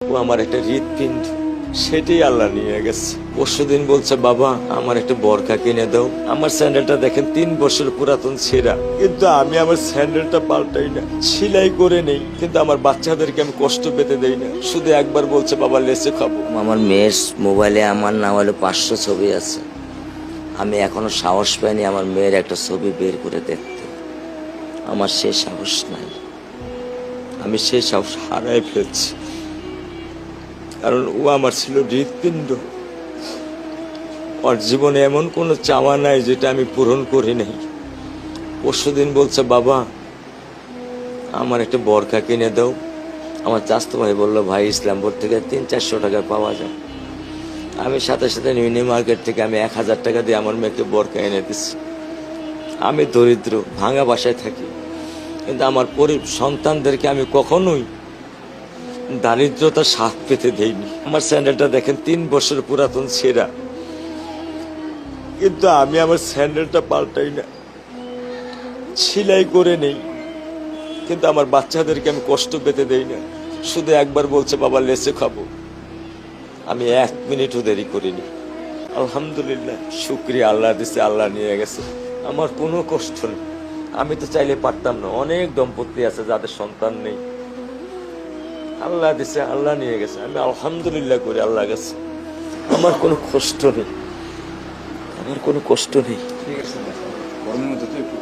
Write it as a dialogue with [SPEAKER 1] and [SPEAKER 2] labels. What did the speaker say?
[SPEAKER 1] ও আমার একটা হৃৎপিণ্ড, সেটাই আল্লাহ নিয়ে গেছে। পরশুদিন বলছে, বাবা আমার একটা বরকা কিনে দাও। আমার স্যান্ডেলটা দেখেন 3 বছর পুরাতন ছেঁড়া, কিন্তু আমি আমার স্যান্ডেলটা পাল্টাই না, সেলাই করে নেই, কিন্তু আমার বাচ্চাদেরকে আমি কষ্ট পেতে দেই না। শুধু একবার বলছে, বাবা লেচে খাবো।
[SPEAKER 2] আমার মেয়ের মোবাইলে আমার না হলে 500 ছবি আছে। আমি এখনো সাহস পাইনি আমার মেয়ের একটা ছবি বের করে দেখতে। আমার সে সাহস নাই।
[SPEAKER 1] আমি সেই সাহস হারাই ফেলছি, কারণ ও আমার ছিল হৃৎপিণ্ড। ওর জীবনে এমন কোনো চাওয়া নাই যেটা আমি পূরণ করি নাই। পরশুদিন বলছে, বাবা আমার একটা বরকা কিনে দাও। আমার চাচতো ভাই বললো, ভাই ইসলামপুর থেকে 300-400 টাকা পাওয়া যায়। আমি সাথে সাথে মিনি মার্কেট থেকে আমি 1000 টাকা দিয়ে আমার মেয়েকে বরকা এনে দিচ্ছি। আমি দরিদ্র, ভাঙা বাসায় থাকি, কিন্তু আমার সন্তানদেরকে আমি কখনোই দারিদ্রতার স্বাদ পেতে দেইনি। আমার স্যান্ডেলটা দেখেন 3 বছর পুরাতন ছেঁড়া, কিন্তু আমি আমার স্যান্ডেলটা পাল্টাই না, সেলাই করে নেই, কিন্তু আমার বাচ্চাদেরকে আমি কষ্ট পেতে দেই না। শুধু একবার বলছে, বাবা লেচে খাবো। আমি 1 মিনিটও দেরি করিনি। আলহামদুলিল্লাহ, শুকরিয়া, আল্লাহ দিছে, আল্লাহ নিয়ে গেছে। আমার কোনো কষ্ট নেই। আমি তো চাইলে পারতাম না। অনেক দম্পতি আছে যাদের সন্তান নেই, আল্লাহ দিছে, আল্লাহ নিয়ে গেছে। আমি আলহামদুলিল্লাহ করি আল্লাহ গেছে। আমার কোনো কষ্ট নেই, আমার কোনো কষ্ট নেই।
[SPEAKER 3] ঠিক আছে, গরমের মধ্যে তো একটু